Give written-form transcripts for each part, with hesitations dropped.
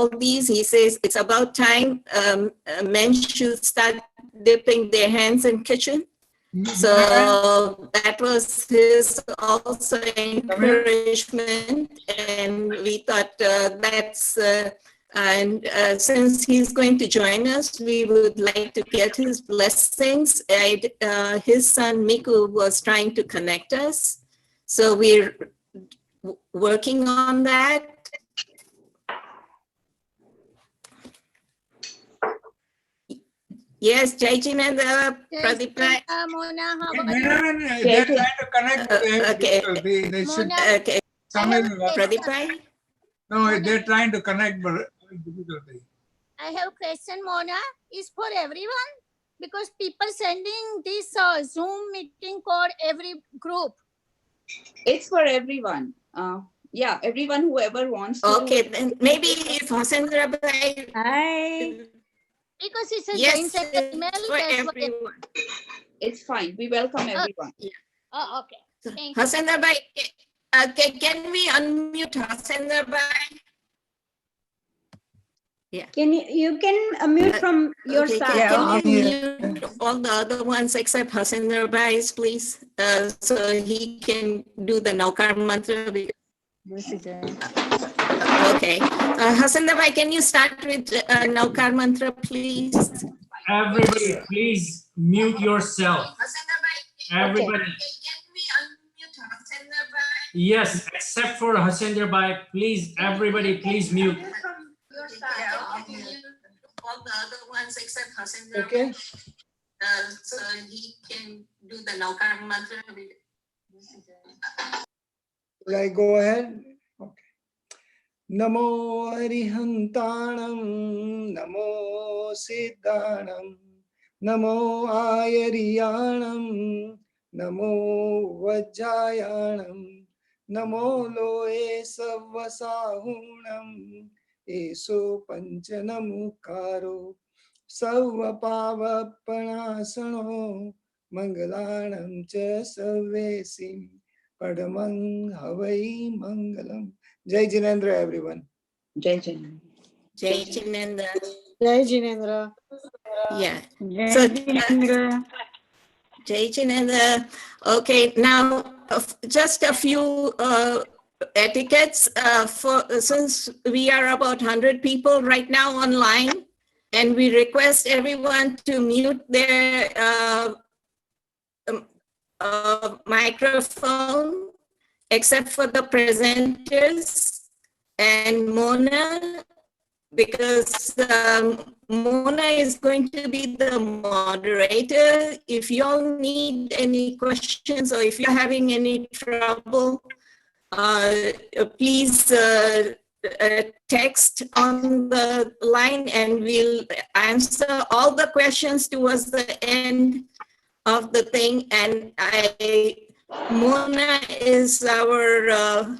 all these, he says it's about time men should start dipping their hands in kitchen. So that was his also encouragement, and we thought that's and since he's going to join us, we would like to get his blessings. His son Miku was trying to connect us, so we're working on that. Yes, Jai Jinendra, Pradeep. Mona, how about Whenever they're trying to connect, okay. they should. Mona, Okay, Pradeep. No, they're trying to connect, but difficulty. I have question, Mona. Is for everyone? Because people sending this Zoom meeting code every group. It's for everyone. Yeah, everyone, whoever wants to. Okay, then maybe if Hasendra Bhai. Hi. Because it's a Yes, joint email. it's for everyone. It's fine. We welcome everyone. Oh, okay. Thank you. Hasendra Bhai, can we unmute Hasendra Bhai? Yeah. You can unmute from your Okay, side. can you mute all the other ones except Hasendra Bhai, please? So he can do the Naukar mantra. Okay. Hasendra Bhai, can you start with Naukar mantra, please? Everybody, please mute yourself. Hasendra Bhai, Everybody. can we unmute Hasendra Bhai? Yes, except for Hasendra Bhai, please, everybody, please mute. All the other ones except Hasendra. Okay. So he can do the Naukar mantra. Will I go ahead? Okay. Namo Arihantanam, Namo Siddhanam, Namo Ayariyanam, Namo Vajjayanam, Namo Loe Savasahunam, Eso Panchanamukaro, Savapavapanasano, Mangalanam Cha Savesim, Padamang Havai Mangalam. Jai Jinendra, everyone. Jai Jinendra. Jai Jinendra. Jai Jinendra. Yeah. Jai So, Jinendra. Jai Jinendra. Okay, now just a few etiquettes. Since we are about 100 people right now online, and we request everyone to mute their microphone, except for the presenters and Mona, because Mona is going to be the moderator. If you all need any questions or if you're having any trouble, please text on the line and we'll answer all the questions towards the end of the thing. And Mona is our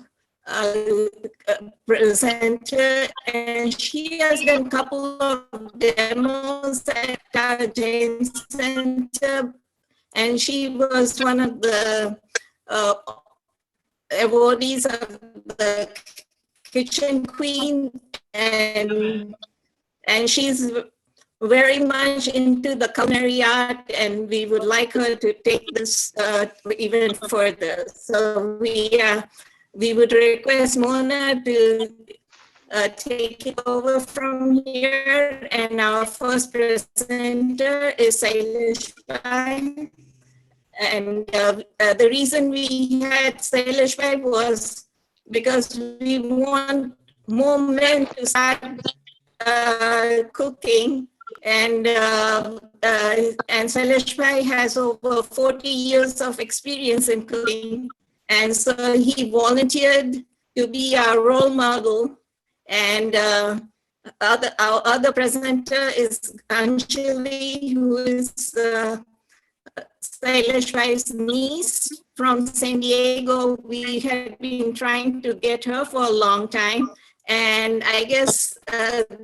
presenter, and she has done a couple of demos at our Jain Center, and she was one of the awardees of the Kitchen Queen, and she's very much into the culinary art, and we would like her to take this even further. So we would request Mona to take it over from here, and our first presenter is Sailesh. And the reason we had Sailesh was because we want more men to start cooking. And Sailesh Bhai has over 40 years of experience in cooking. And so he volunteered to be our role model. And our other presenter is Anjali, who is Sailesh Bhai's niece from San Diego. We had been trying to get her for a long time. And I guess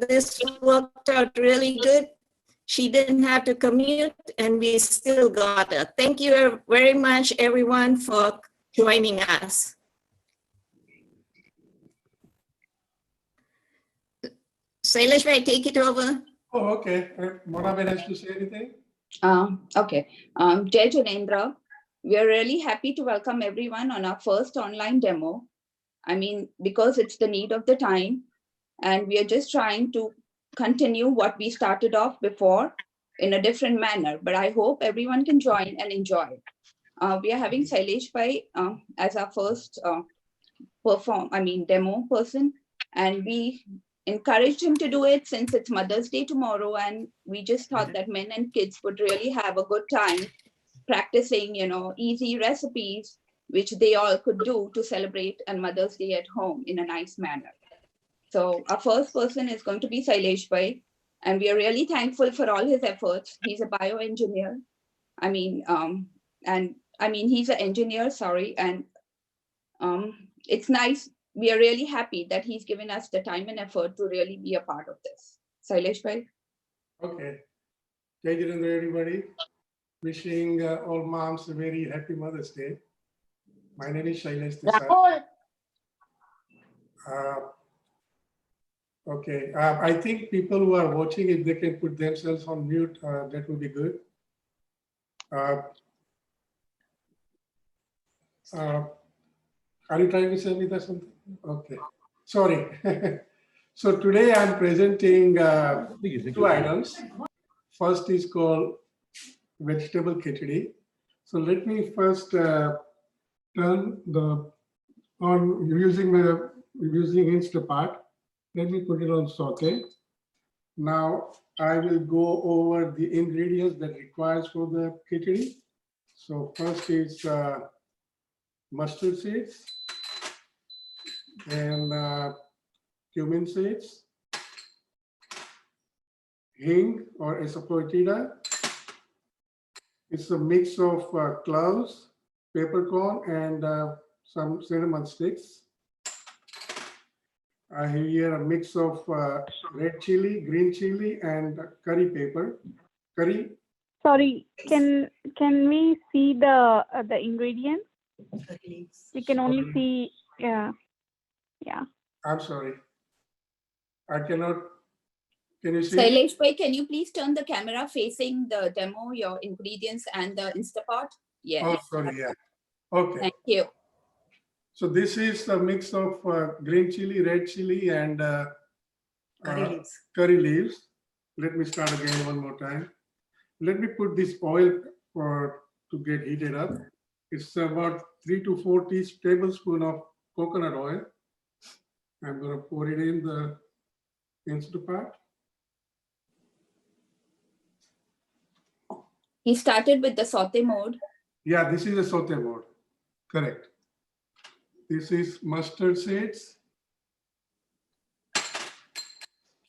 this worked out really good. She didn't have to commute, and we still got her. Thank you very much, everyone, for joining us. Sailesh, I take it over. Oh, okay. Mona has to say anything? Okay. Jai Janendra, we are really happy to welcome everyone on our first online demo. I mean, because it's the need of the time, and we are just trying to continue what we started off before in a different manner. But I hope everyone can join and enjoy. We are having Sailesh Bhai as our first demo person, and we encouraged him to do it since it's Mother's Day tomorrow, and we just thought that men and kids would really have a good time practicing, easy recipes which they all could do to celebrate on Mother's Day at home in a nice manner. So our first person is going to be Sailesh Bhai, and we are really thankful for all his efforts. He's a bioengineer. He's an engineer, sorry, and it's nice. We are really happy that he's given us the time and effort to really be a part of this. Sailesh Bhai. Okay. Jai Janendra, everybody. Wishing all moms a very happy Mother's Day. My name is Sailesh Desai. Okay. I think people who are watching, if they can put themselves on mute, that would be good. Are you trying to say me something? Okay. Sorry. So today I'm presenting two items. First is called vegetable khichdi. So let me first turn using Instapot. Let me put it on saute. Now I will go over the ingredients that requires for the khichdi. So first is mustard seeds, and cumin seeds, hing or asafoetida. It's a mix of cloves, peppercorn, and some cinnamon sticks. I have here a mix of red chili, green chili, and curry paper. Curry. Sorry, can we see the ingredients? We can only see, yeah. I'm sorry. I cannot. Can you see? Sailesh Bhai, can you please turn the camera facing the demo, your ingredients and the Instapot? Yes. Oh, sorry. Yeah. Okay. Thank you. So this is a mix of green chili, red chili, and curry leaves. Let me start again one more time. Let me put this oil to get heated up. It's about 3 to 4 tablespoons of coconut oil. I'm going to pour it in the Instapot. He started with the saute mode. Yeah, this is a saute mode. Correct. This is mustard seeds,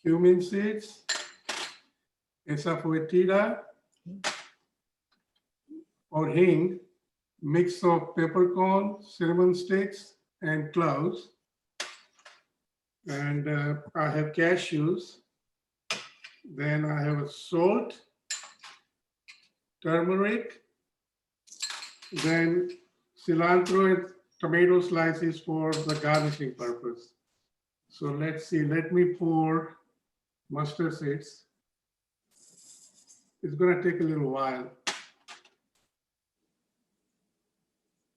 cumin seeds, asafoetida or hing, mix of peppercorn, cinnamon sticks, and cloves. And I have cashews. Then I have salt, turmeric, then cilantro and tomato slices for the garnishing purpose. So let's see, let me pour mustard seeds. It's going to take a little while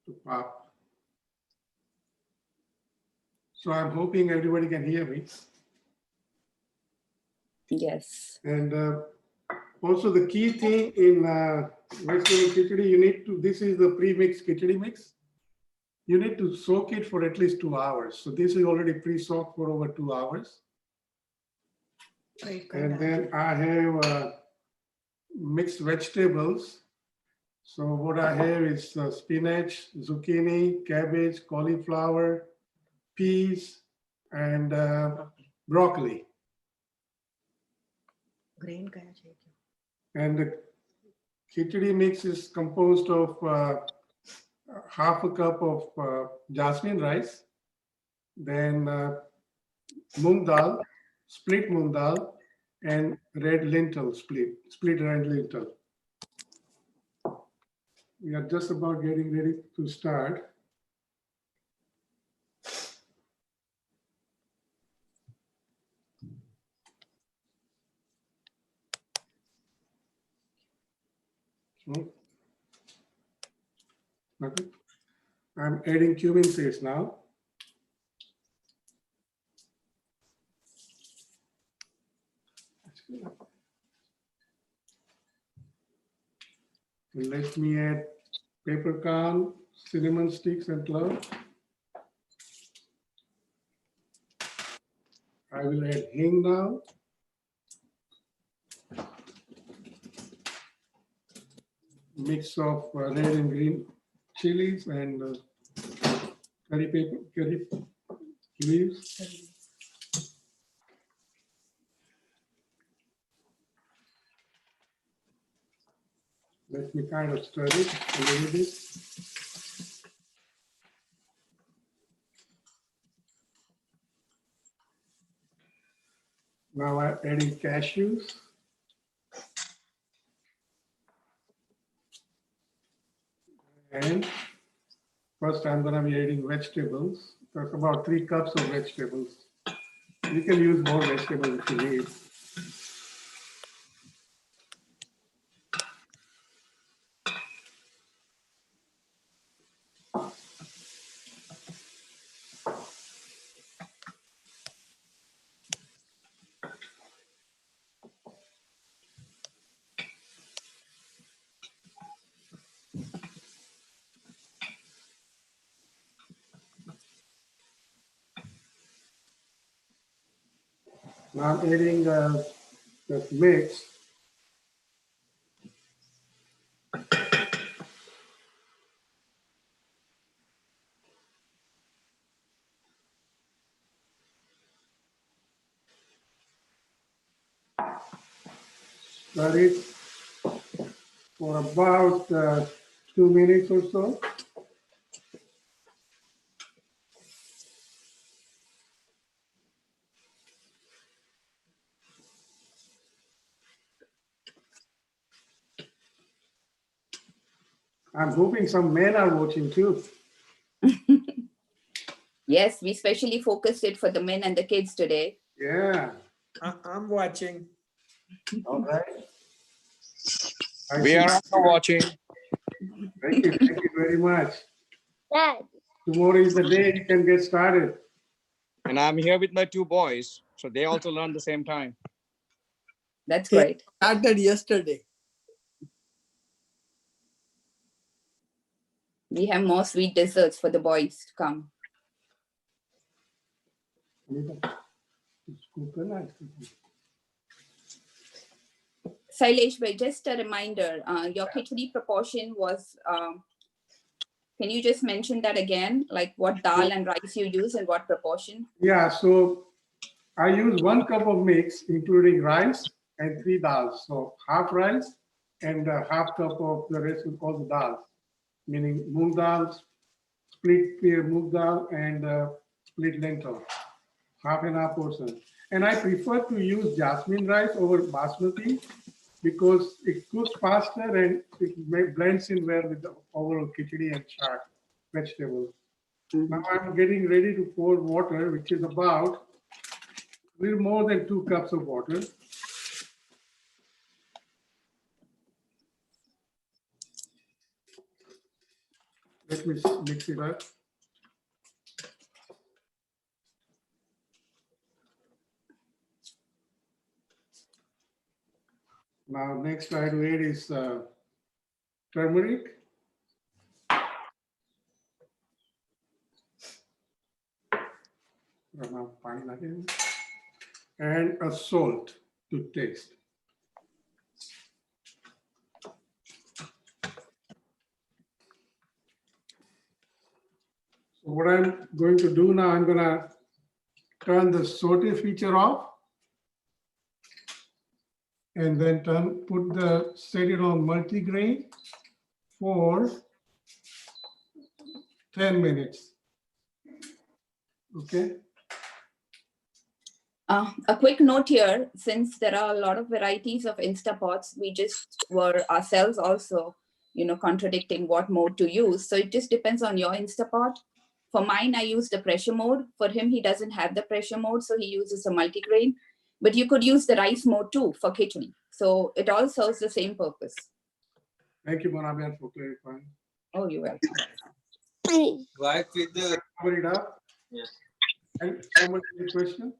to pop. So I'm hoping everybody can hear me. Yes. And also the key thing in vegetable khichdi, you need to, this is the pre-mixed khichdi mix. You need to soak it for at least 2 hours. So this is already pre-soaked for over 2 hours. And then I have mixed vegetables. So what I have is spinach, zucchini, cabbage, cauliflower, peas, and broccoli. And the khichdi mix is composed of half a cup of jasmine rice, then moong dal, split moong dal, and red lentil, split red lentil. We are just about getting ready to start. Hmm. Okay. I'm adding cumin paste now. And let me add peppercorn, cinnamon sticks, and cloves. I will add hing now. Mix of red and green chilies and curry paper, curry leaves. Let me kind of stir it a little bit. Now I'm adding cashews. And first I'm going to be adding vegetables. That's about 3 cups of vegetables. You can use more vegetables if you need. Now I'm adding the mix. Stir it for about 2 minutes or so. I'm hoping some men are watching too. Yes, we specially focused it for the men and the kids today. Yeah. I'm watching. All right. We are also watching. Thank you very much. Dad, Tomorrow is the day you can get started. And I'm here with my 2 boys. So they also learn the same time. That's He great. started yesterday. We have more sweet desserts for the boys to come. Sailesh, but just a reminder, your khichdi proportion was, can you just mention that again? Like what dal and rice you use and what proportion? Yeah, so I use 1 cup of mix, including rice and 3 dals. So half rice and half cup of the rest of all the dals, meaning moong dal, split pear moong dal, and split lentil, half and half portion. And I prefer to use jasmine rice over basmati because it cooks faster and it blends in well with the overall khichdi and chaat vegetables. Now I'm getting ready to pour water, which is about a little more than 2 cups of water. Let me mix it up. Now next I will add is turmeric. And a salt to taste. So what I'm going to do now, I'm going to turn the saute feature off and then set it on multigrain for 10 minutes. Okay. A quick note here, since there are a lot of varieties of Instapots, we just were ourselves also, contradicting what mode to use. So it just depends on your Instapot. For mine, I use the pressure mode. For him, he doesn't have the pressure mode, so he uses a multigrain. But you could use the rice mode too for khichdi. So it all serves the same purpose. Thank you, Manaber, for clarifying. Oh, you're welcome. Right with the. Cover it up. Yes. And somebody has a question?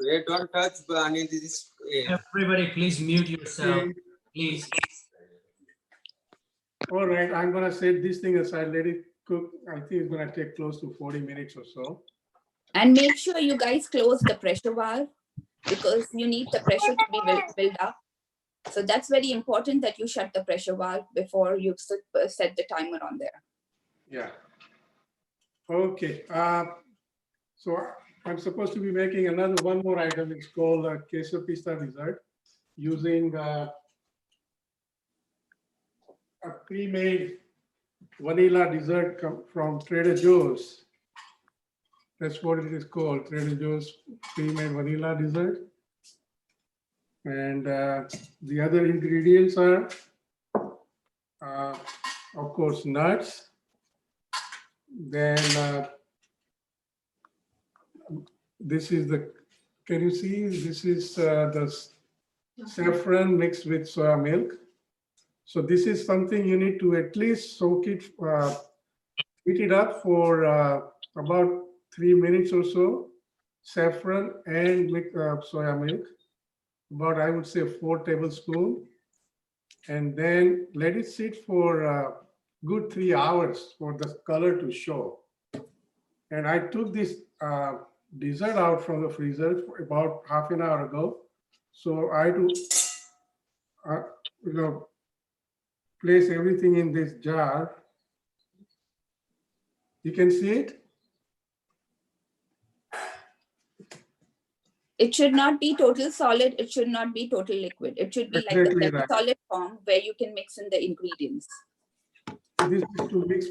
Wait, don't touch, Bani. This is. Everybody, please mute yourself. Okay. Please. All right, I'm gonna set this thing aside, let it cook. I think it's gonna take close to 40 minutes or so. And make sure you guys close the pressure valve because you need the pressure to be built up. So that's very important that you shut the pressure valve before you set the timer on there. Yeah. Okay. So I'm supposed to be making one more item. It's called queso pista dessert using a pre-made vanilla dessert from Trader Joe's. That's what it is called, Trader Joe's pre-made vanilla dessert. And the other ingredients are, of course, nuts. Then this is the, can you see? This is the saffron mixed with soya milk. So this is something you need to at least soak it, heat it up for about 3 minutes or so. Saffron and soya milk, about I would say 4 tablespoons. And then let it sit for a good 3 hours for the color to show. And I took this dessert out from the freezer for about half an hour ago. So I do, place everything in this jar. You can see it? It should not be total solid. It should not be total liquid. It should be like Exactly the right. solid form where you can mix in the ingredients. This is to mix.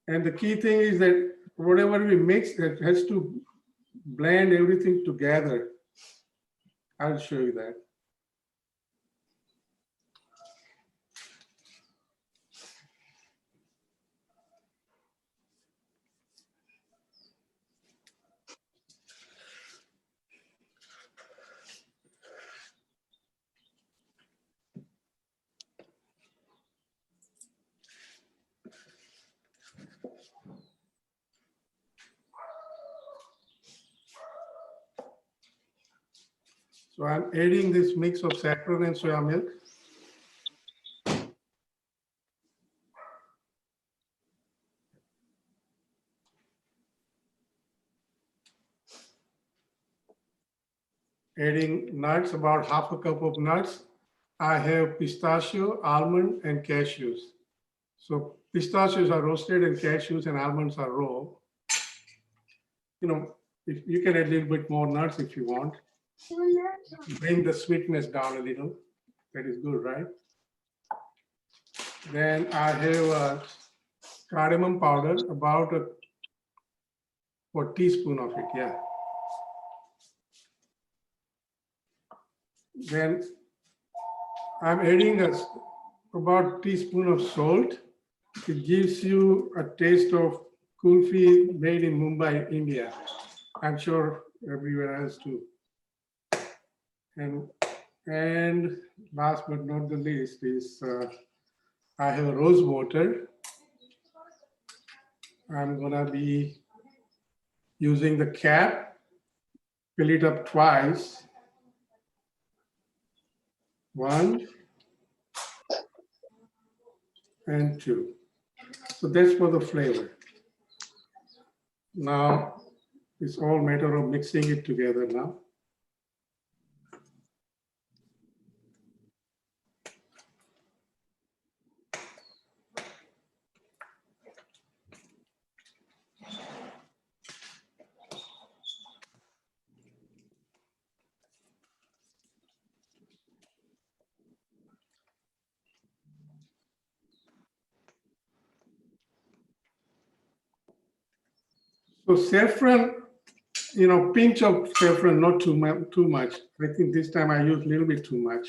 And the key thing is that whatever we mix, it has to blend everything together. I'll show you that. So I'm adding this mix of saffron and soya milk. Adding nuts, about half a cup of nuts. I have pistachio, almond, and cashews. So pistachios are roasted and cashews and almonds are raw. If you can add a little bit more nuts if you want. Bring the sweetness down a little. That is good, right? Then I have cardamom powder, about a teaspoon of it, yeah. Then I'm adding about a teaspoon of salt. It gives you a taste of kulfi made in Mumbai, India. I'm sure everywhere else too. And last but not the least is I have rose water. I'm gonna be using the cap, fill it up twice. 1 and 2. So that's for the flavor. Now it's all matter of mixing it together now. So saffron, pinch of saffron, not too much. I think this time I used a little bit too much.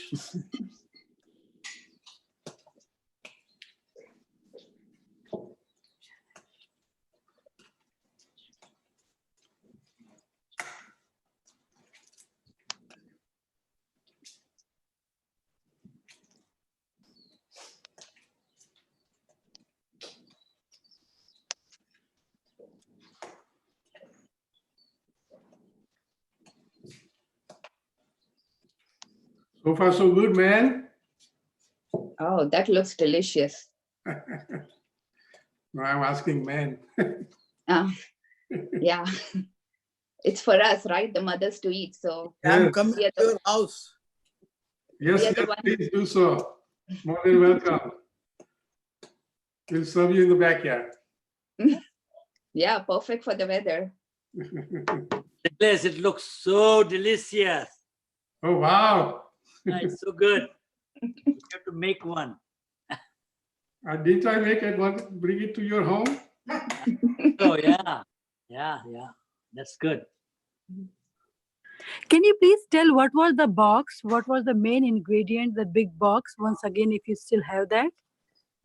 So far, so good, man. Oh, that looks delicious. No, I'm asking man. Yeah. It's for us, right? The mothers to eat. So I'm Yes, coming we are to the, your house. yes, we are the yes, one. please do so. More than welcome. We'll serve you in the backyard. Yeah, perfect for the weather. Yes, it looks so delicious. Oh, wow. It's so good. You have to make one. Didn't I make it one, bring it to your home? Oh, yeah. Yeah. That's good. Can you please tell what was the box? What was the main ingredient, the big box? Once again, if you still have that.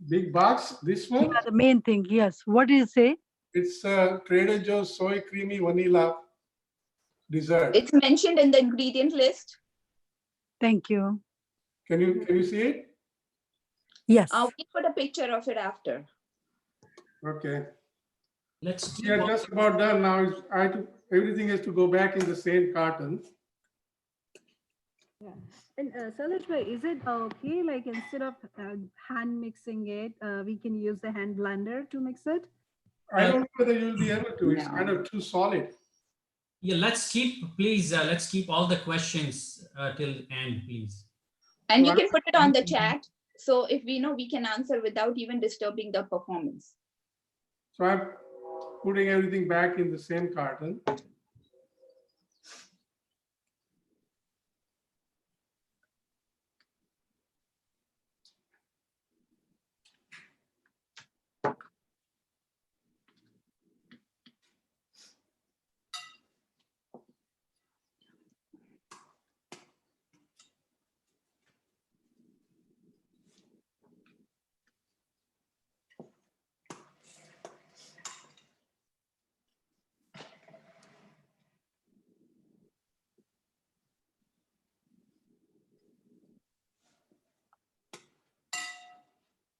Big box, this one? Yeah, the main thing, yes. What did it say? It's Trader Joe's soy creamy vanilla dessert. It's mentioned in the ingredient list. Thank you. Can you see it? Yes. We put a picture of it after. Okay. Let's keep We are just about done now. Everything has to go back in the same carton. Yeah. And Sailesh, is it okay, like instead of hand mixing it, we can use the hand blender to mix it? I don't know whether you'll be able to. It's No. kind of too solid. Yeah, let's keep all the questions till end, please. And we can put it on the chat. So if we know, we can answer without even disturbing the performance. So I'm putting everything back in the same carton.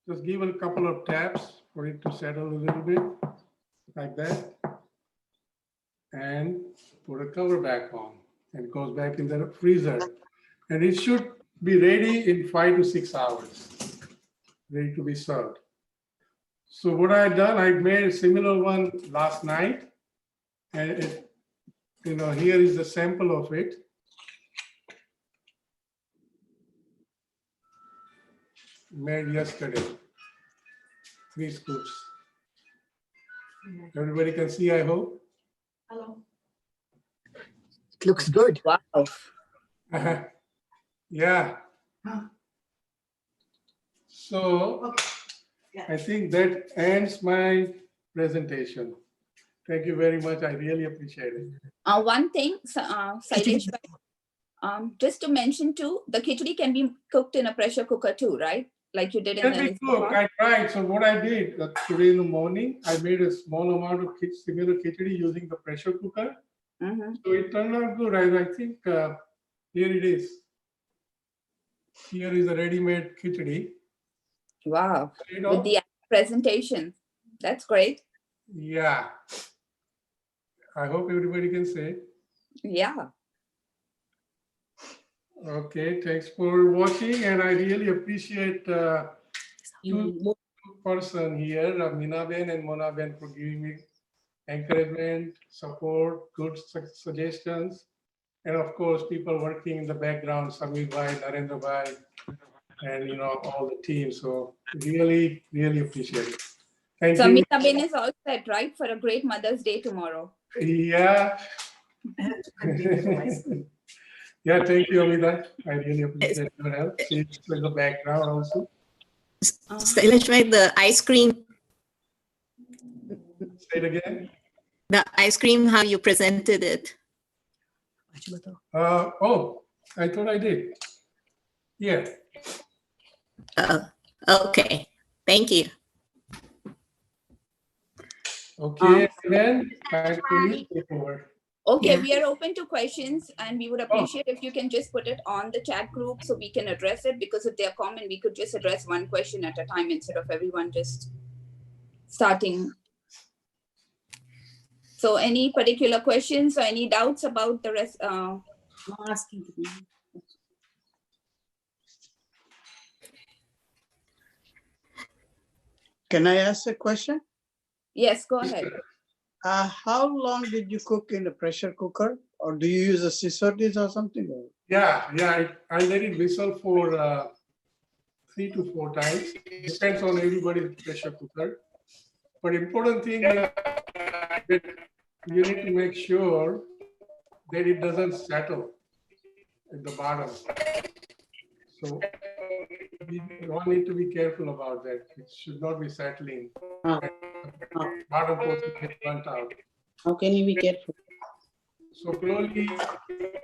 Just give it a couple of taps for it to settle a little bit, like that. And put a cover back on. And it goes back in the freezer. And it should be ready in 5 to 6 hours, ready to be served. So what I done, I made a similar one last night. And here is the sample of it. Made yesterday. 3 scoops. Everybody can see, I hope. Hello. It looks good. Wow. Yeah. So I think that ends my presentation. Thank you very much. I really appreciate it. One thing, Sailesh, just to mention too, the khichdi can be cooked in a pressure cooker too, right? Like you did in Let me the cook. I tried. So what I did today in the morning, I made a small amount of similar khichdi using the pressure cooker. So it turned out good. I think here it is. Here is a ready-made khichdi. Wow. With the presentation. That's great. Yeah. I hope everybody can say. Yeah. Okay, thanks for watching, and I really appreciate two person here, Minaben and Monaben, for giving me encouragement, support, good suggestions, and of course, people working in the background, Samir Bhai, Narendra Bhai, and all the team. So really, really appreciate it. Thank So you. Minaben is all set, right, for a great Mother's Day tomorrow. Yeah. Yeah, thank you, Amita. I really appreciate your help. She's in the background also. Sailesh, right, the ice cream. Say it again. The ice cream, how you presented it. Oh, I thought I did. Yeah. Okay, thank you. Okay, then I will take over. Okay, Yeah. we are open to questions, and we would appreciate if you can just put it on the chat group so we can address it, because if they're common, we could just address one question at a time instead of everyone just starting. So any particular questions or any doubts about the rest? Asking to me. Can I ask a question? Yes, go ahead. How long did you cook in a pressure cooker, or do you use a scissor dish or something? Yeah. I let it whistle for 3 to 4 times. Depends on everybody's pressure cooker. But important thing that you need to make sure that it doesn't settle at the bottom. So you all need to be careful about that. It should not be settling. Bottom portion gets burnt out. How can you be careful? So slowly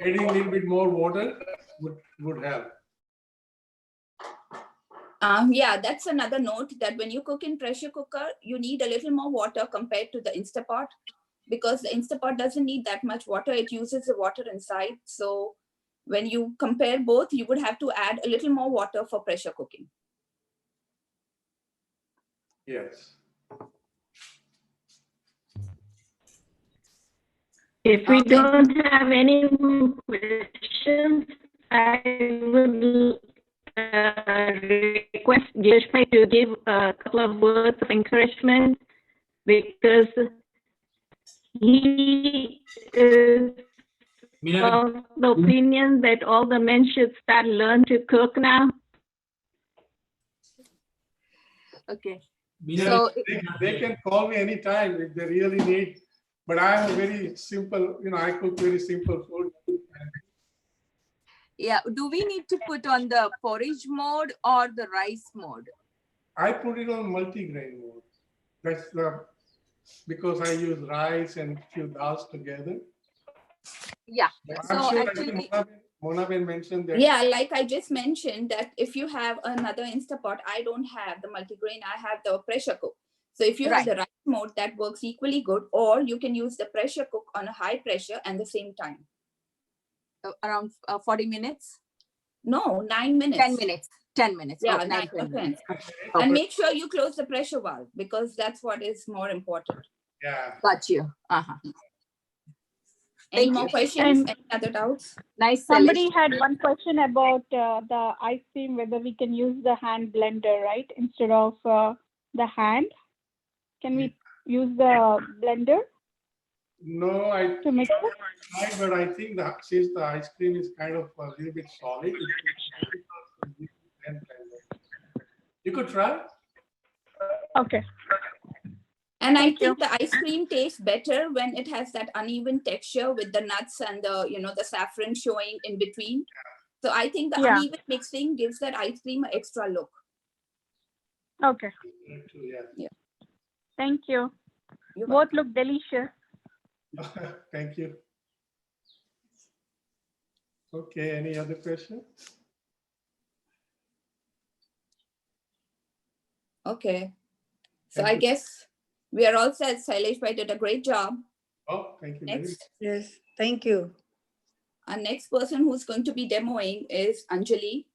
adding a little bit more water would help. Yeah, that's another note, that when you cook in pressure cooker, you need a little more water compared to the Instapot, because the Instapot doesn't need that much water. It uses the water inside. So when you compare both, you would have to add a little more water for pressure cooking. Yes. If we don't have any more questions, I would request Desai to give a couple of words of encouragement, because he is of the opinion that all the men should start learn to cook now. Okay. So they can call me anytime if they really need. But I am a very simple, I cook very simple food. Yeah, do we need to put on the porridge mode or the rice mode? I put it on multi-grain mode. That's because I use rice and few dals together. Yeah. I'm So sure actually, Mona mentioned that. Yeah, like I just mentioned, that if you have another Instapot, I don't have the multigrain, I have the pressure cook. So if you have the rice mode, that works equally good, or you can use the pressure cook on a high pressure and the same time. Around 40 minutes? No, 9 minutes. 10 minutes. 10 minutes. Yeah, Oh, 9 10 minutes. minutes. And make sure you close the pressure valve, because that's what is more important. Yeah. Got you. Any more questions? And any other doubts? Nice. Somebody had one question about the ice cream, whether we can use the hand blender, right? Instead of the hand. Can we use the blender? No, I to mix it? tried, but I think that since the ice cream is kind of a little bit solid, you could try. Okay. And I think the ice cream tastes better when it has that uneven texture with the nuts and the, the saffron showing in between. So I think the uneven mixing gives that ice cream an extra look. Okay. Yeah. Thank you. Both look delicious. Thank you. Okay, any other questions? Okay. So Thank I you. guess we are all set. Sailesh did a great job. Oh, thank you. Next. Yes, thank you. Our next person who's going to be demoing is Anjali.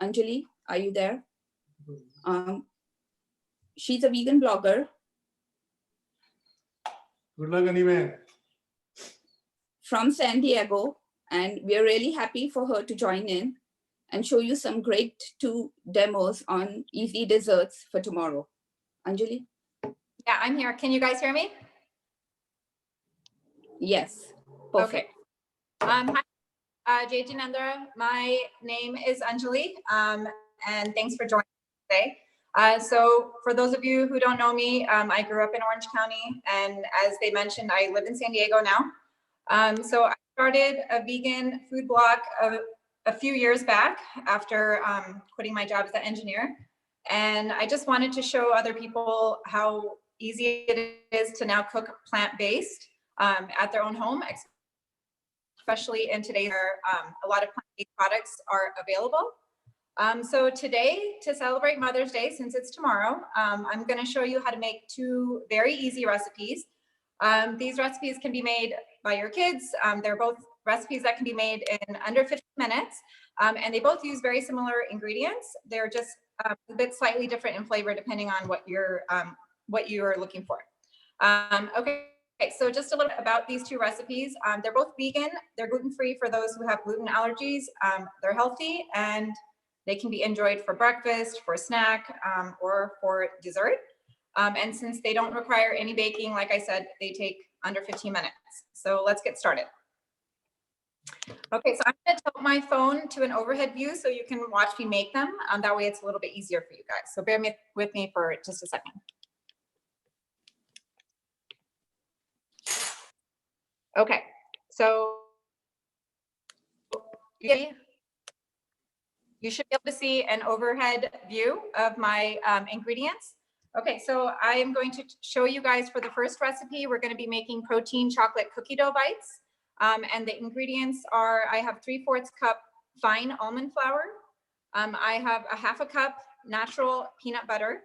Anjali, are you there? She's a vegan blogger. Good luck, Anime. From San Diego, and we're really happy for her to join in and show you some great 2 demos on easy desserts for tomorrow. Anjali? Yeah, I'm here. Can you guys hear me? Yes. Perfect. Okay. Hi, Jayjanendra. My name is Anjali, and thanks for joining today. So for those of you who don't know me, I grew up in Orange County, and as they mentioned, I live in San Diego now. So I started a vegan food blog a few years back after quitting my job as an engineer. And I just wanted to show other people how easy it is to now cook plant-based at their own home, especially in today's where a lot of plant-based products are available. So today, to celebrate Mother's Day, since it's tomorrow, I'm going to show you how to make 2 very easy recipes. These recipes can be made by your kids. They're both recipes that can be made in under 15 minutes, and they both use very similar ingredients. They're just a bit slightly different in flavor depending on what you're looking for. Okay, so just a little bit about these 2 recipes. They're both vegan. They're gluten-free for those who have gluten allergies. They're healthy, and they can be enjoyed for breakfast, for a snack, or for dessert. And since they don't require any baking, like I said, they take under 15 minutes. So let's get started. Okay, so I'm gonna tilt my phone to an overhead view so you can watch me make them. That way it's a little bit easier for you guys. So bear with me for just a second. Okay, so you should be able to see an overhead view of my ingredients. Okay, so I am going to show you guys for the first recipe, we're going to be making protein chocolate cookie dough bites. And the ingredients are, I have 3/4 cup fine almond flour. I have a 1/2 cup natural peanut butter.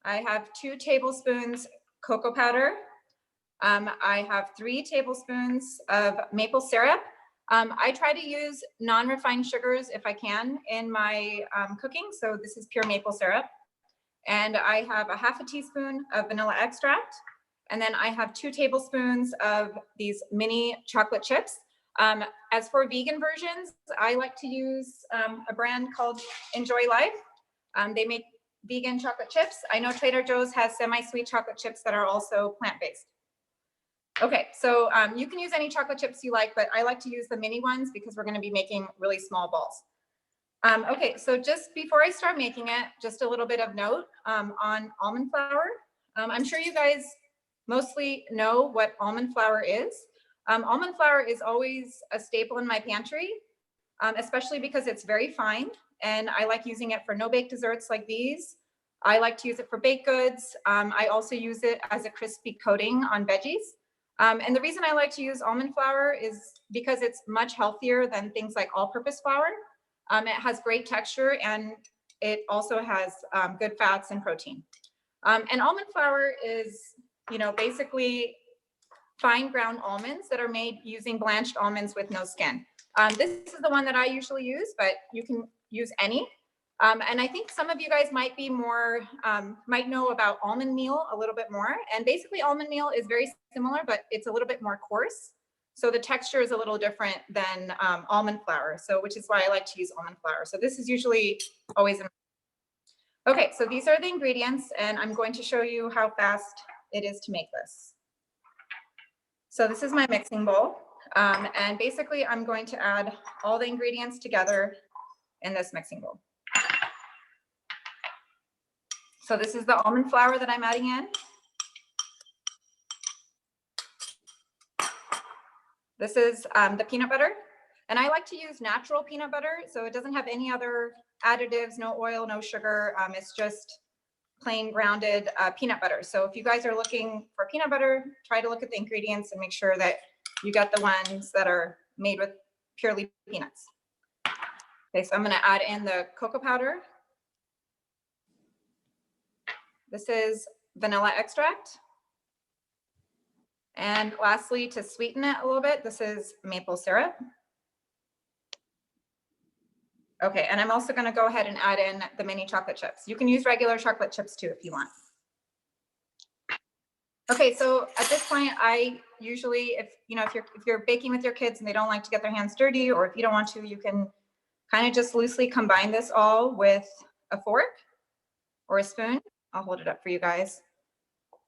I have 2 tablespoons cocoa powder. I have 3 tablespoons of maple syrup. I try to use non-refined sugars if I can in my cooking. So this is pure maple syrup. And I have a 1/2 teaspoon of vanilla extract. And then I have 2 tablespoons of these mini chocolate chips. As for vegan versions, I like to use a brand called Enjoy Life. They make vegan chocolate chips. I know Trader Joe's has semi-sweet chocolate chips that are also plant-based. Okay, so you can use any chocolate chips you like, but I like to use the mini ones because we're going to be making really small balls. Okay, so just before I start making it, just a little bit of note on almond flour. I'm sure you guys mostly know what almond flour is. Almond flour is always a staple in my pantry, especially because it's very fine, and I like using it for no-bake desserts like these. I like to use it for baked goods. I also use it as a crispy coating on veggies. And the reason I like to use almond flour is because it's much healthier than things like all-purpose flour. It has great texture, and it also has good fats and protein. And almond flour is, basically fine ground almonds that are made using blanched almonds with no skin. This is the one that I usually use, but you can use any. And I think some of you guys might be more, might know about almond meal a little bit more. And basically almond meal is very similar, but it's a little bit more coarse. So the texture is a little different than almond flour. So which is why I like to use almond flour. So this is usually always in. Okay, so these are the ingredients, and I'm going to show you how fast it is to make this. So this is my mixing bowl. And basically I'm going to add all the ingredients together in this mixing bowl. So this is the almond flour that I'm adding in. This is the peanut butter. And I like to use natural peanut butter, so it doesn't have any other additives, no oil, no sugar. It's just plain grounded peanut butter. So if you guys are looking for peanut butter, try to look at the ingredients and make sure that you get the ones that are made with purely peanuts. Okay, so I'm going to add in the cocoa powder. This is vanilla extract. And lastly, to sweeten it a little bit, this is maple syrup. Okay, and I'm also going to go ahead and add in the mini chocolate chips. You can use regular chocolate chips too if you want. Okay, so at this point, I usually, if you're baking with your kids and they don't like to get their hands dirty, or if you don't want to, you can kind of just loosely combine this all with a fork or a spoon. I'll hold it up for you guys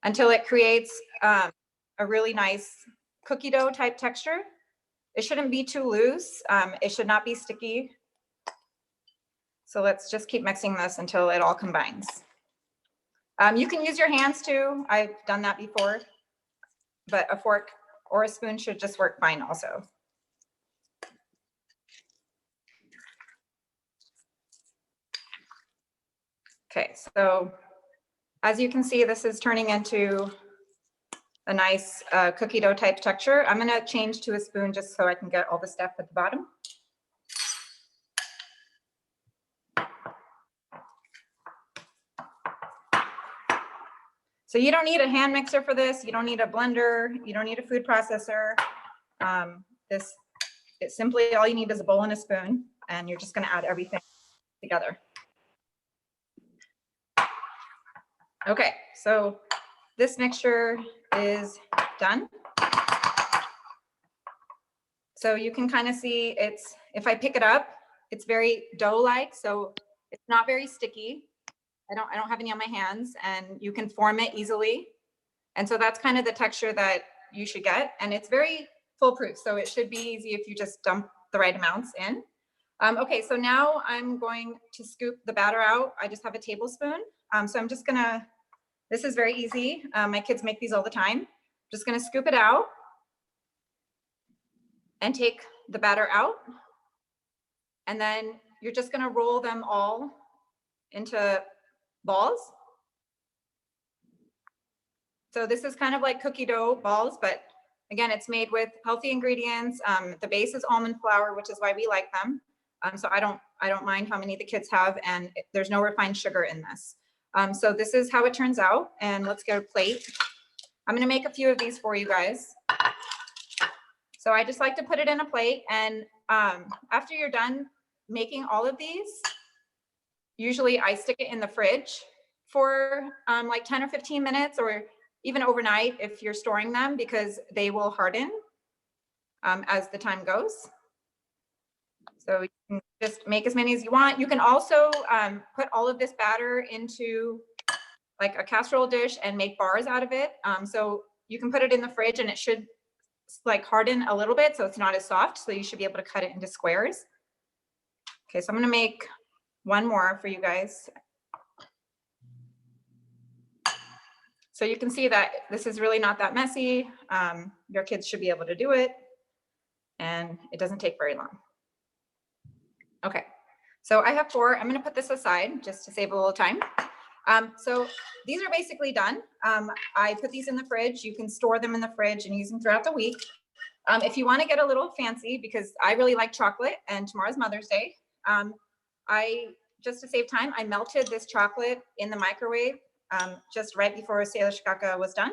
until it creates a really nice cookie dough type texture. It shouldn't be too loose. It should not be sticky. So let's just keep mixing this until it all combines. You can use your hands too. I've done that before, but a fork or a spoon should just work fine also. Okay, so as you can see, this is turning into a nice cookie dough type texture. I'm gonna change to a spoon just so I can get all the stuff at the bottom. So you don't need a hand mixer for this. You don't need a blender. You don't need a food processor. It's simply all you need is a bowl and a spoon, and you're just going to add everything together. Okay, so this mixture is done. So you can kind of see if I pick it up, it's very dough-like, so it's not very sticky. I don't have any on my hands, and you can form it easily. And so that's kind of the texture that you should get. And it's very foolproof. So it should be easy if you just dump the right amounts in. Okay, so now I'm going to scoop the batter out. I just have a tablespoon. So I'm just gonna, this is very easy. My kids make these all the time. Just gonna scoop it out and take the batter out. And then you're just gonna roll them all into balls. So this is kind of like cookie dough balls, but again, it's made with healthy ingredients. The base is almond flour, which is why we like them. So I don't mind how many the kids have, and there's no refined sugar in this. So this is how it turns out, and let's get a plate. I'm gonna make a few of these for you guys. So I just like to put it in a plate, and after you're done making all of these, usually I stick it in the fridge for like 10 or 15 minutes, or even overnight if you're storing them, because they will harden as the time goes. So you can just make as many as you want. You can also put all of this batter into like a casserole dish and make bars out of it. So you can put it in the fridge and it should like harden a little bit, so it's not as soft. So you should be able to cut it into squares. Okay, so I'm gonna make one more for you guys. So you can see that this is really not that messy. Your kids should be able to do it, and it doesn't take very long. Okay, so I have 4. I'm gonna put this aside just to save a little time. So these are basically done. I put these in the fridge. You can store them in the fridge and use them throughout the week. If you wanna get a little fancy, because I really like chocolate and tomorrow's Mother's Day, just to save time, I melted this chocolate in the microwave just right before Sailesh Kaka was done.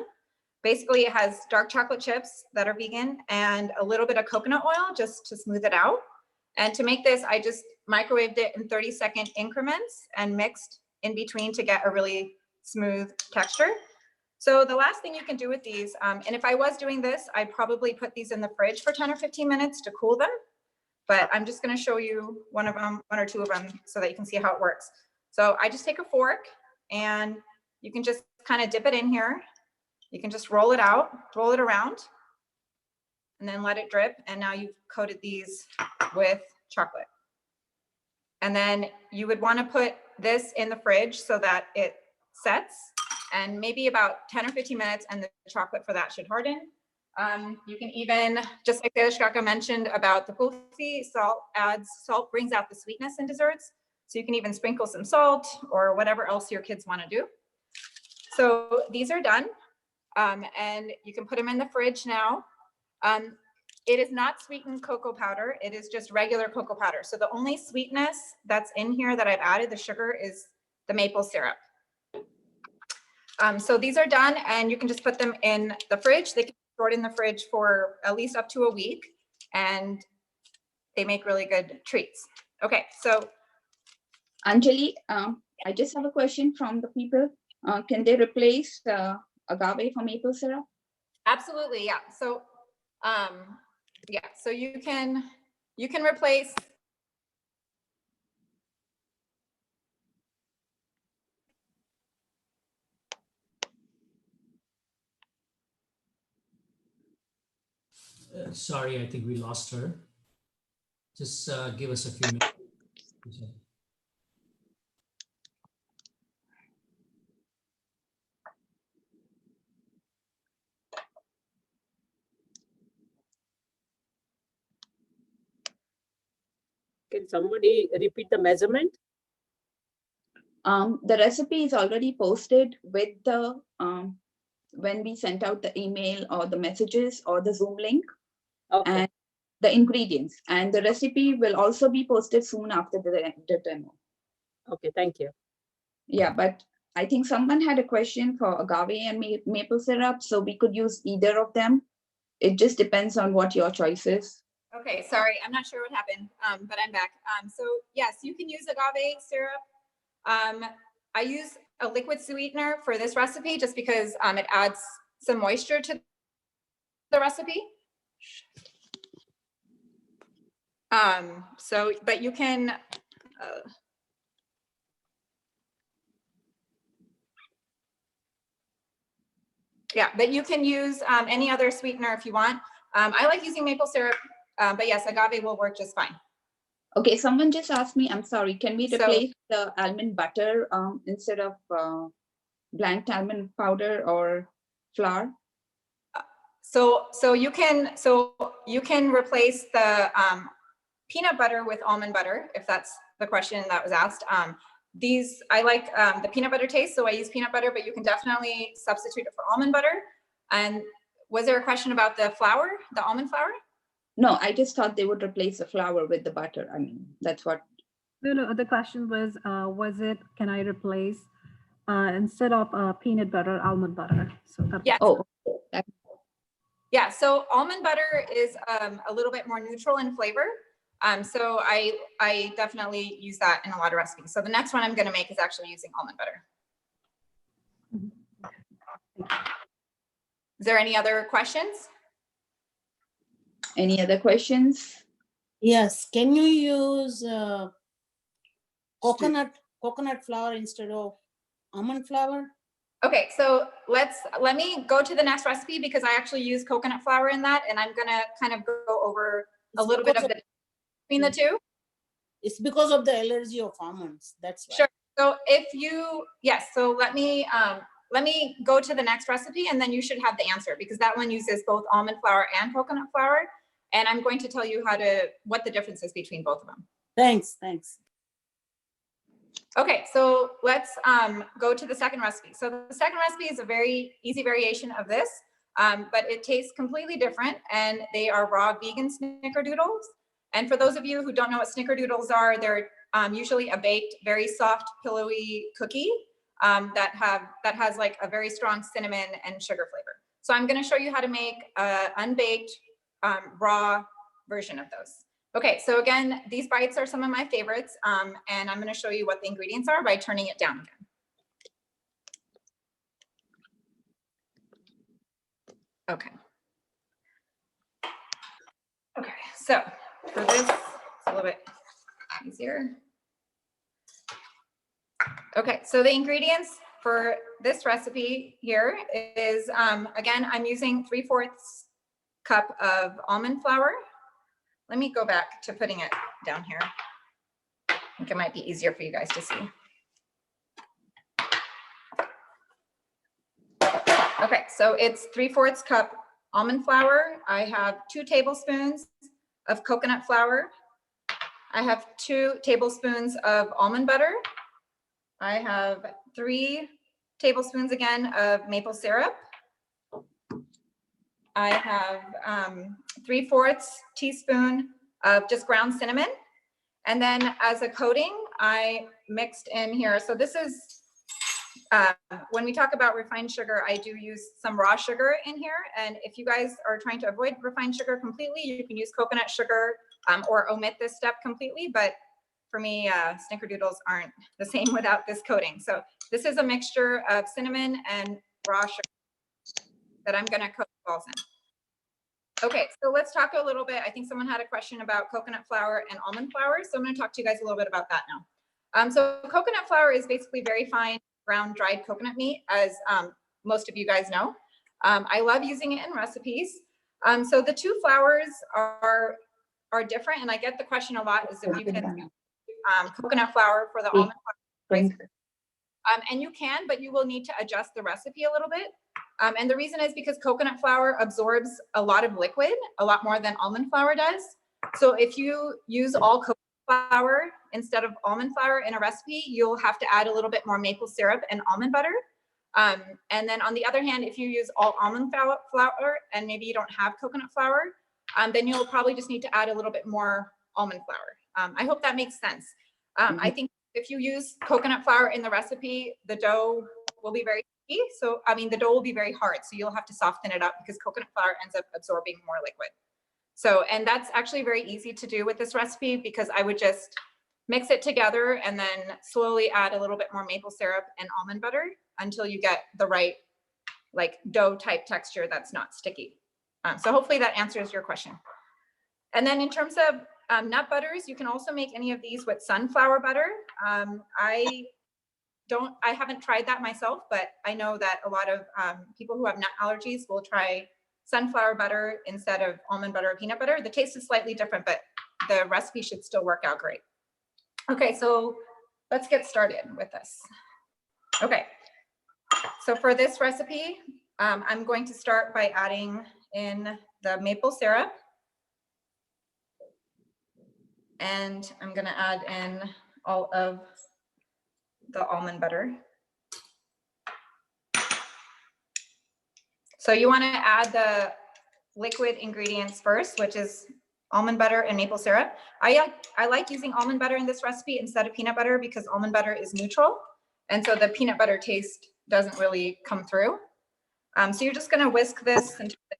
Basically, it has dark chocolate chips that are vegan and a little bit of coconut oil just to smooth it out. And to make this, I just microwaved it in 30-second increments and mixed in between to get a really smooth texture. So the last thing you can do with these, and if I was doing this, I'd probably put these in the fridge for 10 or 15 minutes to cool them. But I'm just gonna show you one or two of them so that you can see how it works. So I just take a fork and you can just kind of dip it in here. You can just roll it out, roll it around, and then let it drip. And now you've coated these with chocolate. And then you would want to put this in the fridge so that it sets, and maybe about 10 or 15 minutes, and the chocolate for that should harden. You can even, just like Sailesh Kaka mentioned about the kulfi, salt brings out the sweetness in desserts. So you can even sprinkle some salt or whatever else your kids want to do. So these are done, and you can put them in the fridge now. It is not sweetened cocoa powder. It is just regular cocoa powder. So the only sweetness that's in here that I've added, the sugar, is the maple syrup. So these are done, and you can just put them in the fridge. They can be stored in the fridge for at least up to a week, and they make really good treats. Okay, so. Anjali, I just have a question from the people. Can they replace agave for maple syrup? Absolutely, yeah. So, yeah, so you can replace. Sorry, I think we lost her. Just give us a few minutes. Can somebody repeat the measurement? The recipe is already posted with the, when we sent out the email or the messages or the Zoom link. Okay. And the ingredients, and the recipe will also be posted soon after the demo. Okay, thank you. Yeah, but I think someone had a question for agave and maple syrup, so we could use either of them. It just depends on what your choice is. Okay, sorry, I'm not sure what happened, but I'm back. So yes, you can use agave syrup. I use a liquid sweetener for this recipe just because it adds some moisture to the recipe. So, but you can, Yeah, but you can use any other sweetener if you want. I like using maple syrup, but yes, agave will work just fine. Okay, someone just asked me, I'm sorry, can we So- replace the almond butter instead of blanched almond powder or flour? So you can replace the peanut butter with almond butter, if that's the question that was asked. These, I like the peanut butter taste, so I use peanut butter, but you can definitely substitute it for almond butter. And was there a question about the flour, the almond flour? No, I just thought they would replace the flour with the butter. I mean, that's what. No, the question was it, can I replace instead of peanut butter, almond butter? So that. Yes. Oh, Yeah, so almond butter is a little bit more neutral in flavor. So I definitely use that in a lot of recipes. So the next one I'm going to make is actually using almond butter. Is there any other questions? Any other questions? Yes, can you use coconut flour instead of almond flour? Okay, so let me go to the next recipe because I actually use coconut flour in that, and I'm gonna kind of go over a little bit of the between the two. It's because of the allergy of almonds. That's why. Sure. So so let me go to the next recipe, and then you should have the answer because that one uses both almond flour and coconut flour, and I'm going to tell you what the difference is between both of them. Thanks. Okay, so let's go to the second recipe. So the second recipe is a very easy variation of this, but it tastes completely different, and they are raw vegan snickerdoodles. And for those of you who don't know what snickerdoodles are, they're usually a baked, very soft, pillowy cookie that has like a very strong cinnamon and sugar flavor. So I'm going to show you how to make an unbaked raw version of those. Okay, so again, these bites are some of my favorites, and I'm going to show you what the ingredients are by turning it down again. Okay. Okay, so for this, it's a little bit easier. Okay, so the ingredients for this recipe here is, again, I'm using 3/4 cup of almond flour. Let me go back to putting it down here. I think it might be easier for you guys to see. Okay, so it's 3/4 cup almond flour. I have 2 tablespoons of coconut flour. I have 2 tablespoons of almond butter. I have 3 tablespoons again of maple syrup. I have 3/4 teaspoon of just ground cinnamon. And then as a coating, I mixed in here. So this is, when we talk about refined sugar, I do use some raw sugar in here. And if you guys are trying to avoid refined sugar completely, you can use coconut sugar or omit this step completely. But for me, snickerdoodles aren't the same without this coating. So this is a mixture of cinnamon and raw sugar that I'm going to coat the balls in. Okay, so let's talk a little bit. I think someone had a question about coconut flour and almond flour. So I'm going to talk to you guys a little bit about that now. So coconut flour is basically very fine ground dried coconut meat, as most of you guys know. I love using it in recipes. So the two flours are different, and I get the question a lot is if you can use coconut flour for the almond flour. And you can, but you will need to adjust the recipe a little bit. And the reason is because coconut flour absorbs a lot of liquid, a lot more than almond flour does. So if you use all coconut flour instead of almond flour in a recipe, you'll have to add a little bit more maple syrup and almond butter. And then on the other hand, if you use all almond flour and maybe you don't have coconut flour, then you'll probably just need to add a little bit more almond flour. I hope that makes sense. I think if you use coconut flour in the recipe, the dough will be very sticky. So, I mean, the dough will be very hard. So you'll have to soften it up because coconut flour ends up absorbing more liquid. So, and that's actually very easy to do with this recipe because I would just mix it together and then slowly add a little bit more maple syrup and almond butter until you get the right like dough type texture that's not sticky. So hopefully that answers your question. And then in terms of nut butters, you can also make any of these with sunflower butter. I I haven't tried that myself, but I know that a lot of people who have nut allergies will try sunflower butter instead of almond butter or peanut butter. The taste is slightly different, but the recipe should still work out great. Okay, so let's get started with this. Okay, so for this recipe, I'm going to start by adding in the maple syrup. And I'm gonna add in all of the almond butter. So you wanna add the liquid ingredients first, which is almond butter and maple syrup. I like using almond butter in this recipe instead of peanut butter because almond butter is neutral. And so the peanut butter taste doesn't really come through. So you're just gonna whisk this until it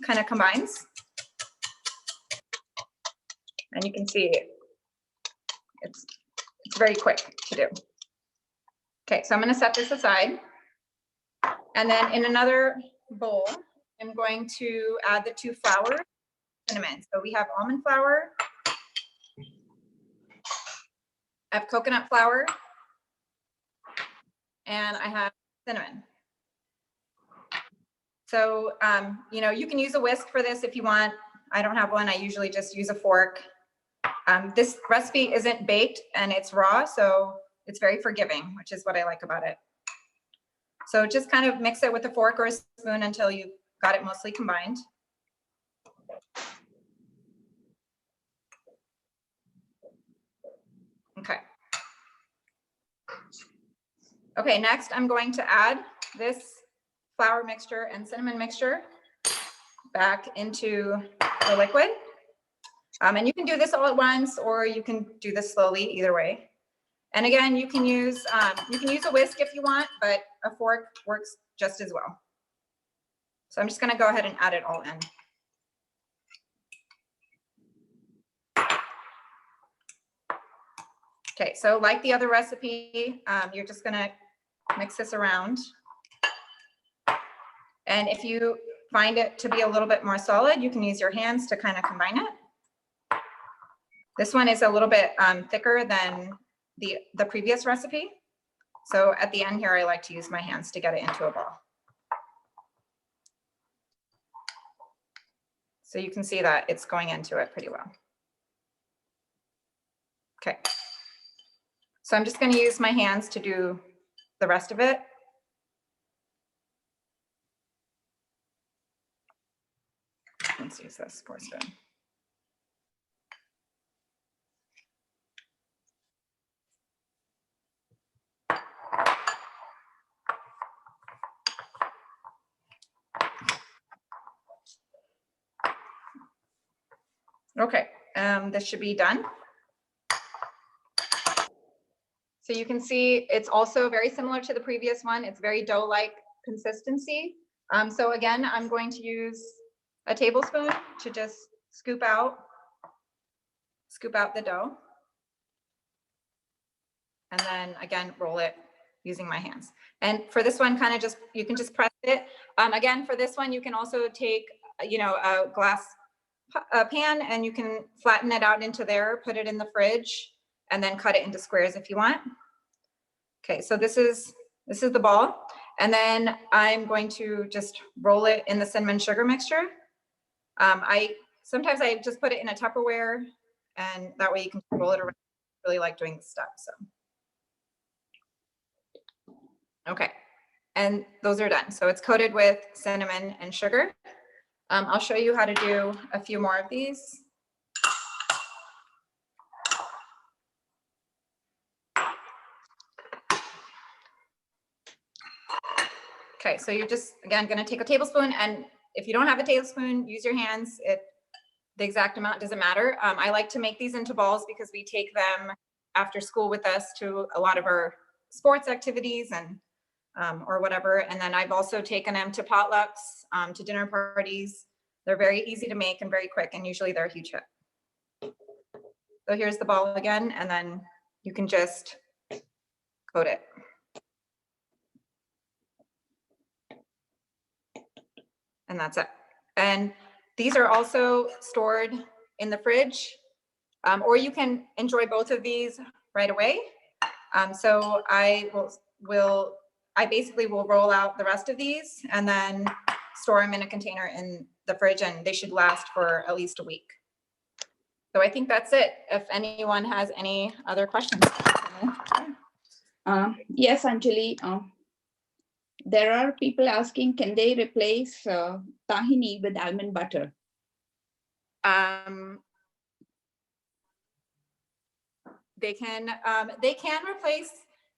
kind of combines. And you can see it's very quick to do. Okay, so I'm gonna set this aside. And then in another bowl, I'm going to add the 2 flour, cinnamon. So we have almond flour, I have coconut flour, and I have cinnamon. So, you know, you can use a whisk for this if you want. I don't have one. I usually just use a fork. This recipe isn't baked and it's raw, so it's very forgiving, which is what I like about it. So just kind of mix it with a fork or a spoon until you've got it mostly combined. Okay. Okay, next I'm going to add this flour mixture and cinnamon mixture back into the liquid. And you can do this all at once, or you can do this slowly, either way. And again, you can use a whisk if you want, but a fork works just as well. So I'm just gonna go ahead and add it all in. Okay, so like the other recipe, you're just gonna mix this around. And if you find it to be a little bit more solid, you can use your hands to kind of combine it. This one is a little bit thicker than the previous recipe. So at the end here, I like to use my hands to get it into a ball. So you can see that it's going into it pretty well. Okay. So I'm just going to use my hands to do the rest of it. Let's use this pour spoon. Okay, this should be done. So you can see it's also very similar to the previous one. It's very dough-like consistency. So again, I'm going to use a tablespoon to just scoop out the dough. And then again, roll it using my hands. And for this one, kind of just, you can just press it. Again, for this one, you can also take, you know, a glass pan and you can flatten it out into there, put it in the fridge, and then cut it into squares if you want. Okay, so this is the ball. And then I'm going to just roll it in the cinnamon sugar mixture. Sometimes I just put it in a Tupperware, and that way you can roll it around. I really like doing this stuff, so. Okay, and those are done. So it's coated with cinnamon and sugar. I'll show you how to do a few more of these. Okay, so you're just, again, gonna take a tablespoon, and if you don't have a tablespoon, use your hands. The exact amount doesn't matter. I like to make these into balls because we take them after school with us to a lot of our sports activities and or whatever. And then I've also taken them to potlucks, to dinner parties. They're very easy to make and very quick, and usually they're a huge hit. So here's the ball again, and then you can just coat it. And that's it. And these are also stored in the fridge, or you can enjoy both of these right away. So I basically will roll out the rest of these and then store them in a container in the fridge, and they should last for at least a week. So I think that's it. If anyone has any other questions. Yes, Anjali. There are people asking, can they replace tahini with almond butter? They can replace,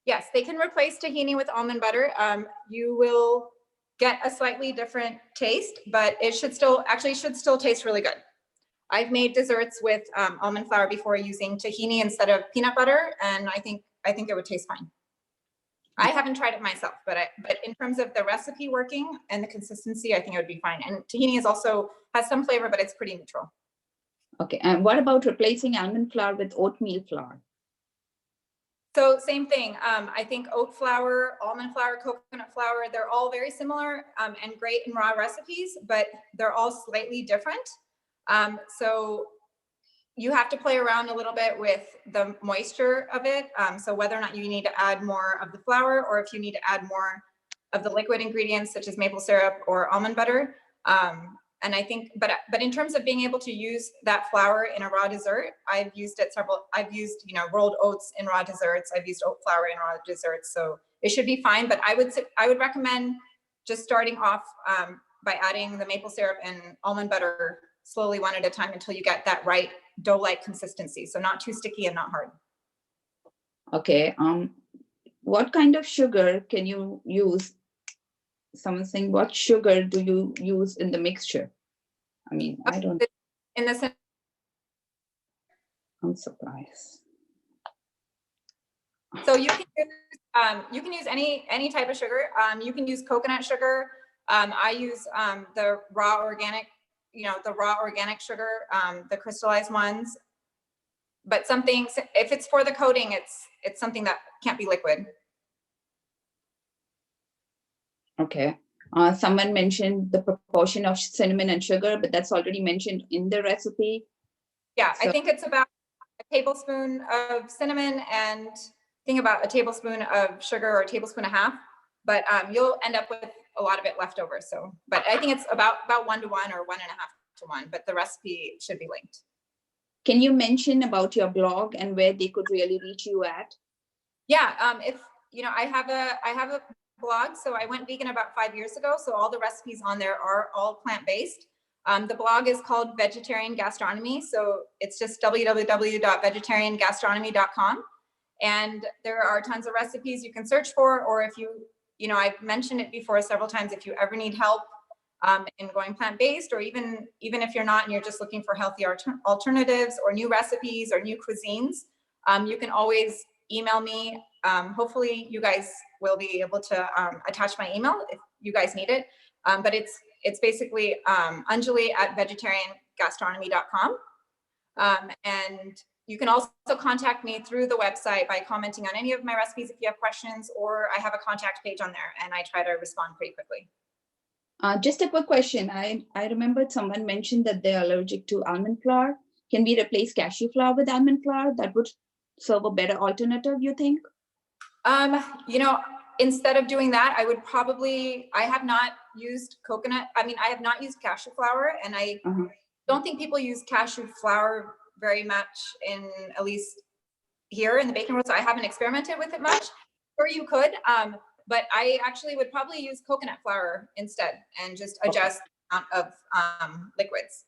yes, they can replace tahini with almond butter. You will get a slightly different taste, but it should still taste really good. I've made desserts with almond flour before using tahini instead of peanut butter, and I think it would taste fine. I haven't tried it myself, but in terms of the recipe working and the consistency, I think it would be fine. And tahini has some flavor, but it's pretty neutral. Okay, and what about replacing almond flour with oatmeal flour? So same thing. I think oat flour, almond flour, coconut flour, they're all very similar and great in raw recipes, but they're all slightly different. So you have to play around a little bit with the moisture of it. So whether or not you need to add more of the flour, or if you need to add more of the liquid ingredients such as maple syrup or almond butter. And I think, but in terms of being able to use that flour in a raw dessert, I've used rolled oats in raw desserts. I've used oat flour in raw desserts. So it should be fine, but I would recommend just starting off by adding the maple syrup and almond butter slowly, one at a time, until you get that right dough-like consistency. So not too sticky and not hard. Okay. What kind of sugar can you use? Someone's saying, what sugar do you use in the mixture? I mean, I don't. I'm surprised. So you can use any type of sugar. You can use coconut sugar. I use the raw organic sugar, the crystallized ones. But if it's for the coating, it's something that can't be liquid. Okay. Someone mentioned the proportion of cinnamon and sugar, but that's already mentioned in the recipe. Yeah, So, I think it's about a tablespoon of cinnamon and about a tablespoon of sugar, or a tablespoon and a half. But you'll end up with a lot of it left over. So, but I think it's about 1 to 1 or 1.5 to 1. But the recipe should be linked. Can you mention about your blog and where they could really reach you at? Yeah, I have a blog. So I went vegan about 5 years ago. So all the recipes on there are all plant-based. The blog is called Vegetarian Gastronomy. So it's just www.vegetariangastronomy.com. And there are tons of recipes you can search for, or if I've mentioned it before several times, if you ever need help in going plant-based, or even if you're not and you're just looking for healthy alternatives or new recipes or new cuisines, you can always email me. Hopefully you guys will be able to attach my email if you guys need it. But it's basically Anjali at vegetariangastronomy.com. And you can also contact me through the website by commenting on any of my recipes if you have questions, or I have a contact page on there and I try to respond pretty quickly. Just a quick question. I remembered someone mentioned that they're allergic to almond flour. Can we replace cashew flour with almond flour? That would serve a better alternative, you think? Instead of doing that, I have not used coconut. I have not used cashew flour, and I don't think people use cashew flour very much at least here in the baking world. So I haven't experimented with it much. Or you could, but I actually would probably use coconut flour instead and just adjust the amount of liquids.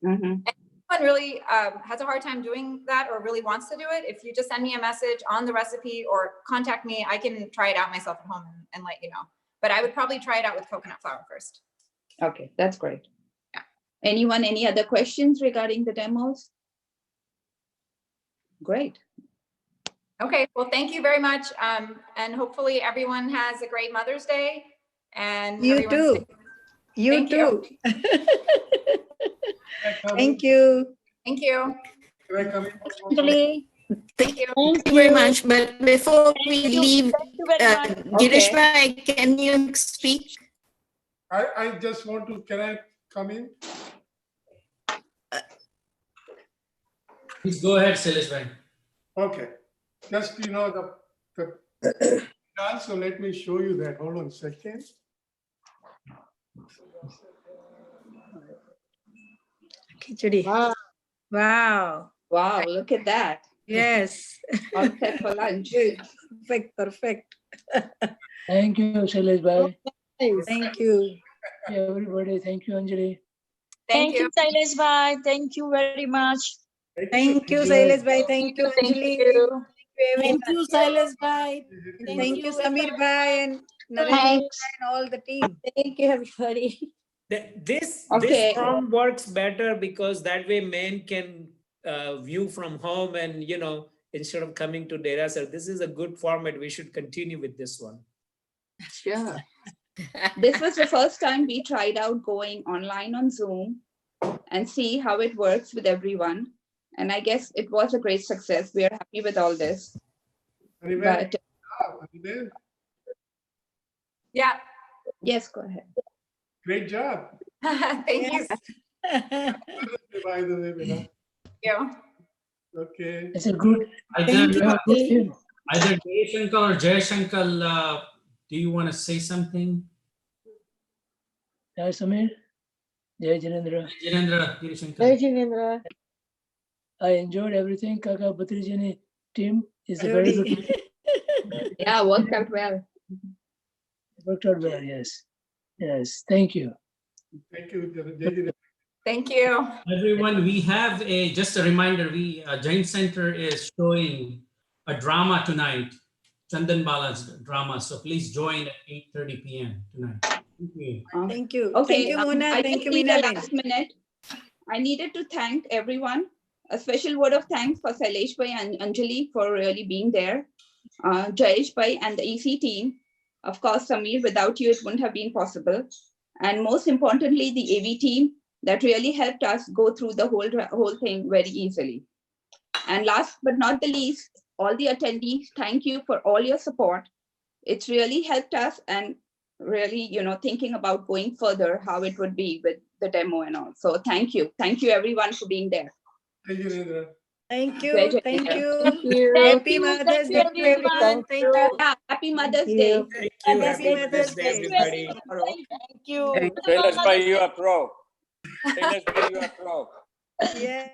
And if someone really has a hard time doing that or really wants to do it, if you just send me a message on the recipe or contact me, I can try it out myself at home and let you know. But I would probably try it out with coconut flour first. Okay, that's great. Yeah. Anyone, any other questions regarding the demos? Great. Okay, well, thank you very much. And hopefully everyone has a great Mother's Day. And you too. You too. Thank you. Thank you. Anjali. Thank you very much. But before we leave, Girishbhai, can you speak? I just want to, can I come in? Please go ahead, Sailesh. Okay. Just, Also, let me show you that. Hold on a second. Khichdi. Wow. Wow, look at that. Yes. All set for lunch. Perfect, perfect. Thank you, Sailesh bhai. Thank you. Everybody, thank you, Anjali. Thank you, Sailesh bhai. Thank you very much. Thank you, Sailesh bhai. Thank you, Anjali. Thank you, Sailesh bhai. Thank you, Samir bhai and Narendra and all the team. Thank you, everybody. This Okay. form works better because that way men can view from home and, instead of coming to Dera, sir, this is a good format. We should continue with this one. Sure. This was the first time we tried out going online on Zoom and see how it works with everyone. And I guess it was a great success. We are happy with all this. But Yeah. yes, go ahead. Great job. Thank you. By the way, Bella. Thank you. Okay. It's a good. Either Jayashankar or Jayashankar, do you want to say something? Yeah, Samir. Jai Jinendra. Jinendra, Jayashankar. Jai Jinendra. I enjoyed everything. Kaka Bhatrijani team is a very good team. Yeah, worked out well. Worked out well, yes. Yes, thank you. Thank you. Thank you. Everyone, we have just a reminder, Jain Center is showing a drama tonight, Chandan Bala's drama. So please join at 8:30 p.m. tonight. Thank you. Thank you. Okay, Thank you, Mona. I Thank just you, need Meena a Ben. last minute. I needed to thank everyone. A special word of thanks for Sailesh bhai and Anjali for really being there. Jayesh bhai and the EC team. Of course, Samir, without you, it wouldn't have been possible. And most importantly, the AV team that really helped us go through the whole thing very easily. And last but not the least, all the attendees, thank you for all your support. It's really helped us and really, thinking about going further, how it would be with the demo and all. So thank you. Thank you everyone for being there. Thank you, Narendra. Thank Jai you. Jai Thank Jai. you. Thank you. Happy Mother's Day, Thank you, everyone. everyone. Thank you. Yeah, happy Mother's Thank Day. you. Thank you. Happy Happy Mother's Mother's Day, Day. everybody. Thank you. Sailesh bhai, you are pro. Sailesh bhai, you are pro. Yes.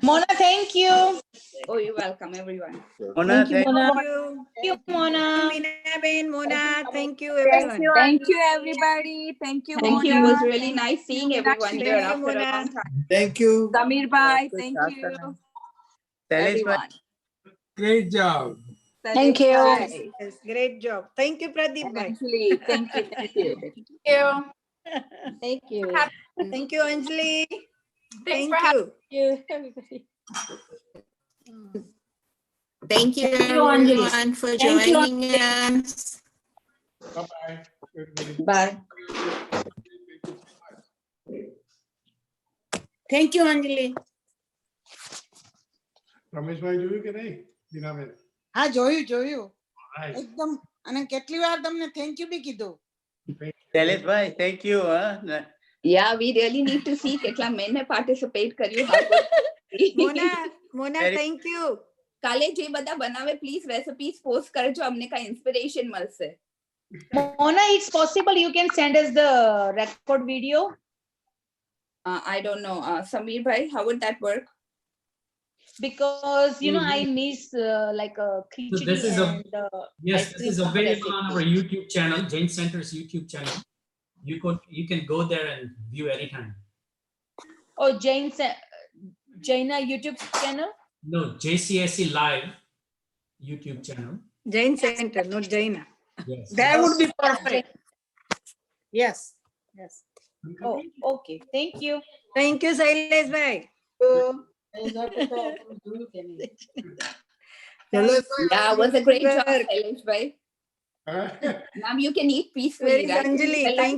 Mona, thank you. Oh, you're welcome, everyone. Mona, Thank thank you. you, Mona. Meena Ben, Mona. Thank you, everyone. Thank you, everybody. Thank you, Thank you. It Mona. was really nice seeing everyone here Thank you, after a Mona. long time. Thank you. Samir bhai, thank you. Sailesh bhai. Everyone. Great job. Thank you. Yes, yes, great job. Thank you, Pradeep bhai. Anjali, thank you. Thank you. Thank you. Thank you, Anjali. Thanks Thank for having you. Thank you, everybody. Thank you, Thank you, Anjali. everyone, for Thank you, joining us. Bye-bye. everybody. Bye. Thank you, Anjali. Rameshbhai જોયું કે નહીં બીનાબેન? હા જોયું Right. એકદમ અને કેટલી વાર તમને થેન્ક યુ બી કીધું. Sailesh bhai, thank you. Yeah, we really need to see કેટલા men participate કર્યું. How good. Mona, thank you. કાલે જે બધા બનાવે પ્લીઝ રેસિપીઝ પોસ્ટ કરજો, અમને કઈ ઇન્સ્પિરેશન મળશે. Mona, it's possible you can send us the record video. I don't know. Samir bhai, how would that work? Because I miss like a khichdi So this is and yes, ice this cream is available recipe. on our YouTube channel, Jain Center's YouTube channel. You can go there and view anytime. Oh, Jaina YouTube channel. No, JCSC Live YouTube channel. Jain Center, not Jaina. Yes. That would be perfect. Yes. Oh, okay. Thank you. Thank you, Sailesh bhai. Yeah, it was a great job, Sailesh bhai. Now you can eat peacefully. Where is right? Anjali? Well, Thank